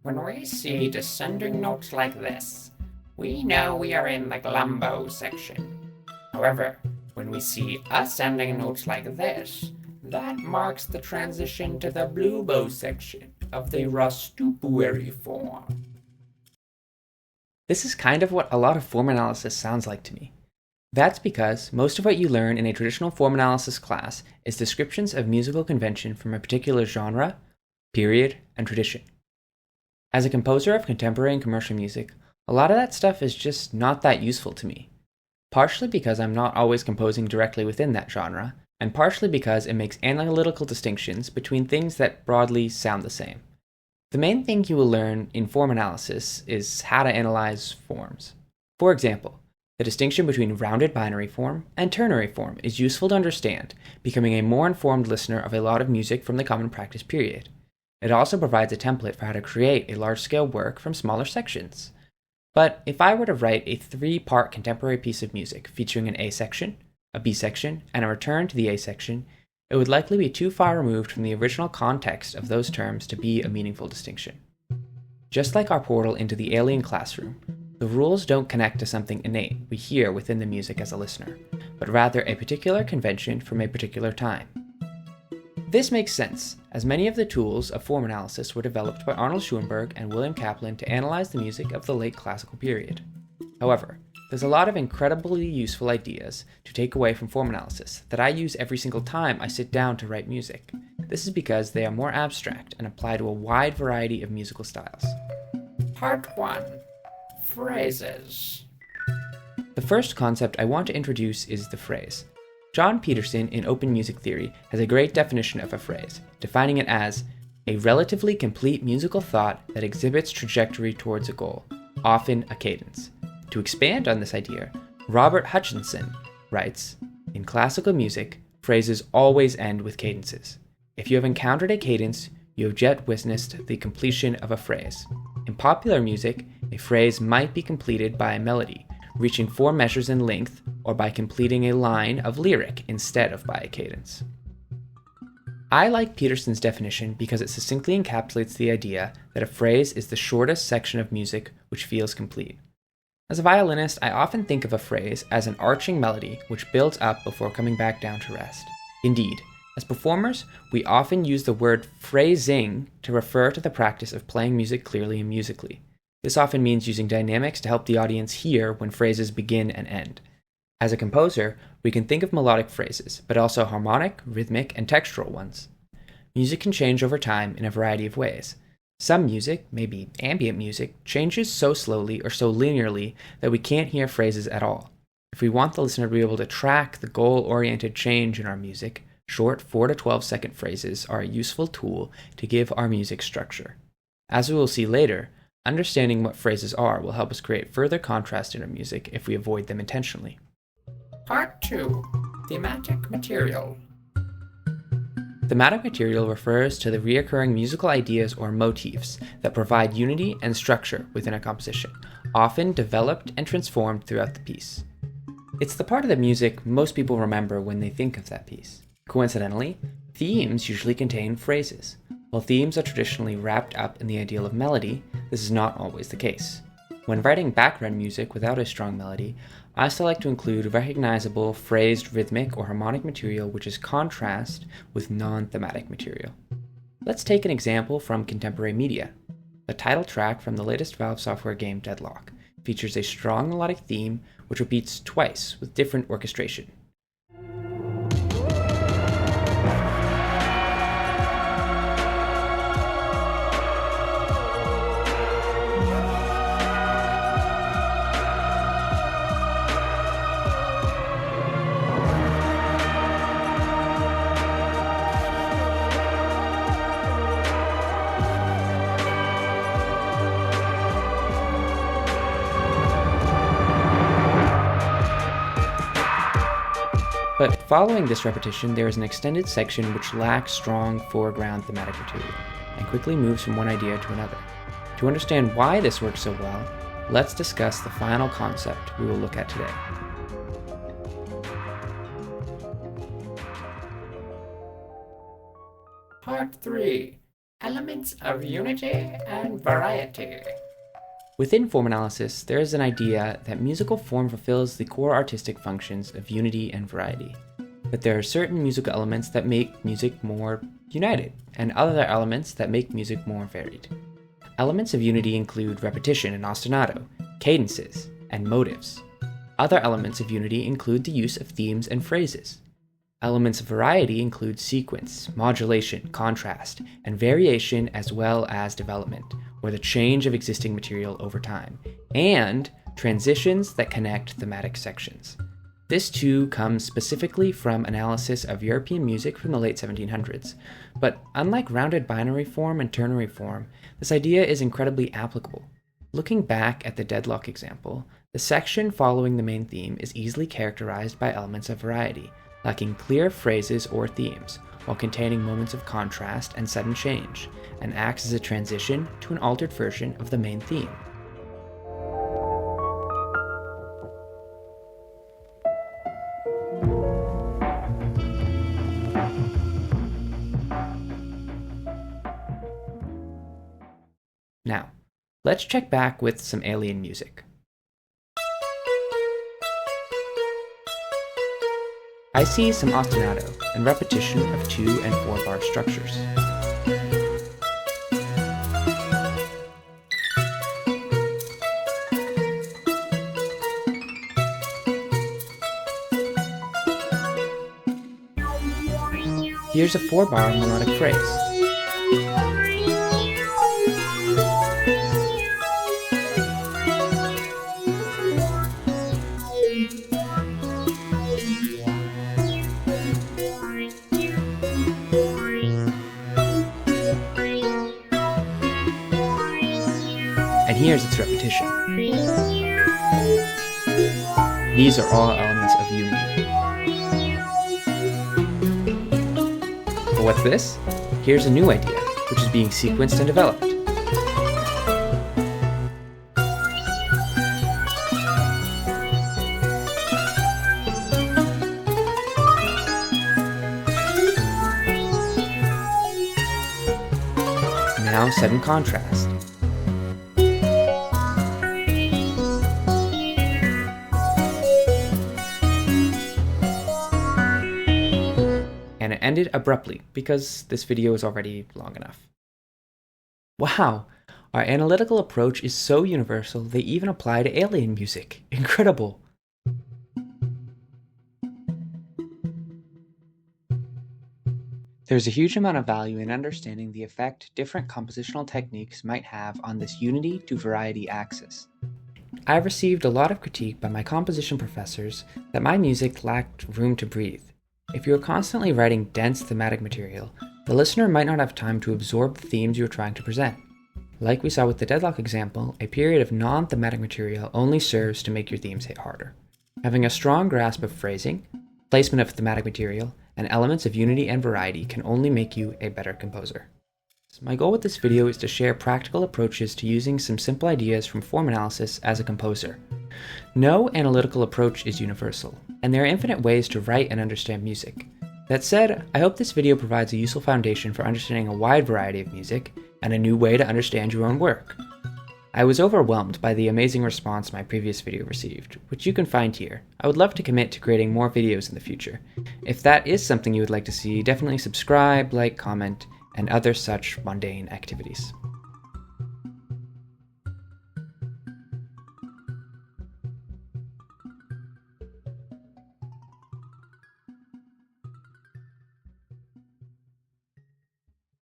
When we see descending notes like this, we know we are in the glumbo section. However, when we see ascending notes like this, that marks the transition to the bluebo section of the rastupuary form. This is kind of what a lot of form analysis sounds like to me. That's because most of what you learn in a traditional form analysis class is descriptions of musical convention from a particular genre, period, and tradition. As a composer of contemporary and commercial music, a lot of that stuff is just not that useful to me. Partially because I'm not always composing directly within that genre, and partially because it makes analytical distinctions between things that broadly sound the same. The main thing you will learn in form analysis is how to analyze forms. For example, the distinction between rounded binary form and ternary form is useful to understand, becoming a more informed listener of a lot of music from the common practice period. It also provides a template for how to create a large-scale work from smaller sections. But if I were to write a 3-part contemporary piece of music featuring an A section, a B section, and a return to the A section, it would likely be too far removed from the original context of those terms to be a meaningful distinction. Just like our portal into the alien classroom, the rules don't connect to something innate we hear within the music as a listener, but rather a particular convention from a particular time. This makes sense, as many of the tools of form analysis were developed by Arnold Schoenberg and William Kaplan to analyze the music of the late classical period. However, there's a lot of incredibly useful ideas to take away from form analysis that I use every single time I sit down to write music. This is because they are more abstract and apply to a wide variety of musical styles. Part 1. Phrases. The first concept I want to introduce is the phrase. John Peterson in Open Music Theory has a great definition of a phrase, defining it as a relatively complete musical thought that exhibits trajectory towards a goal, often a cadence. To expand on this idea, Robert Hutchinson writes, "In classical music, phrases always end with cadences. If you have encountered a cadence, you have yet witnessed the completion of a phrase. In popular music, a phrase might be completed by a melody, reaching 4 measures in length, or by completing a line of lyric instead of by a cadence." I like Peterson's definition because it succinctly encapsulates the idea that a phrase is the shortest section of music which feels complete. As a violinist, I often think of a phrase as an arching melody which builds up before coming back down to rest. Indeed, as performers, we often use the word phrasing to refer to the practice of playing music clearly and musically. This often means using dynamics to help the audience hear when phrases begin and end. As a composer, we can think of melodic phrases, but also harmonic, rhythmic, and textural ones. Music can change over time in a variety of ways. Some music, maybe ambient music, changes so slowly or so linearly that we can't hear phrases at all. If we want the listener to be able to track the goal-oriented change in our music, short 4 to 12 second phrases are a useful tool to give our music structure. As we will see later, understanding what phrases are will help us create further contrast in our music if we avoid them intentionally. Part 2. Thematic material. Thematic material refers to the recurring musical ideas or motifs that provide unity and structure within a composition, often developed and transformed throughout the piece. It's the part of the music most people remember when they think of that piece. Coincidentally, themes usually contain phrases. While themes are traditionally wrapped up in the ideal of melody, this is not always the case. When writing background music without a strong melody, I still like to include recognizable phrased rhythmic or harmonic material which is contrast with non-thematic material. Let's take an example from contemporary media. The title track from the latest Valve software game Deadlock features a strong melodic theme which repeats twice with different orchestration. But following this repetition, there is an extended section which lacks strong foreground thematic material, and quickly moves from one idea to another. To understand why this works so well, let's discuss the final concept we will look at today. Part 3. Elements of unity and variety. Within form analysis, there is an idea that musical form fulfills the core artistic functions of unity and variety. But there are certain musical elements that make music more united, and other elements that make music more varied. Elements of unity include repetition and ostinato, cadences, and motives. Other elements of unity include the use of themes and phrases. Elements of variety include sequence, modulation, contrast, and variation, as well as development, or the change of existing material over time, and transitions that connect thematic sections. This too comes specifically from analysis of European music from the late 1700s, but unlike rounded binary form and ternary form, this idea is incredibly applicable. Looking back at the deadlock example, the section following the main theme is easily characterized by elements of variety, lacking clear phrases or themes, while containing moments of contrast and sudden change, and acts as a transition to an altered version of the main theme. Now, let's check back with some alien music. I see some ostinato and repetition of 2 and 4 bar structures. Here's a 4 bar melodic phrase. And here's its repetition. These are all elements of unity. But what's this? Here's a new idea, which is being sequenced and developed. Now set in contrast. And it ended abruptly because this video is already long enough. Wow, our analytical approach is so universal they even apply to alien music. Incredible! There's a huge amount of value in understanding the effect different compositional techniques might have on this unity to variety axis. I've received a lot of critique by my composition professors that my music lacked room to breathe. If you are constantly writing dense thematic material, the listener might not have time to absorb the themes you are trying to present. Like we saw with the deadlock example, a period of non-thematic material only serves to make your themes hit harder. Having a strong grasp of phrasing, placement of thematic material, and elements of unity and variety can only make you a better composer. My goal with this video is to share practical approaches to using some simple ideas from form analysis as a composer. No analytical approach is universal, and there are infinite ways to write and understand music. That said, I hope this video provides a useful foundation for understanding a wide variety of music and a new way to understand your own work. I was overwhelmed by the amazing response my previous video received, which you can find here. I would love to commit to creating more videos in the future. If that is something you would like to see, definitely subscribe, like, comment, and other such mundane activities.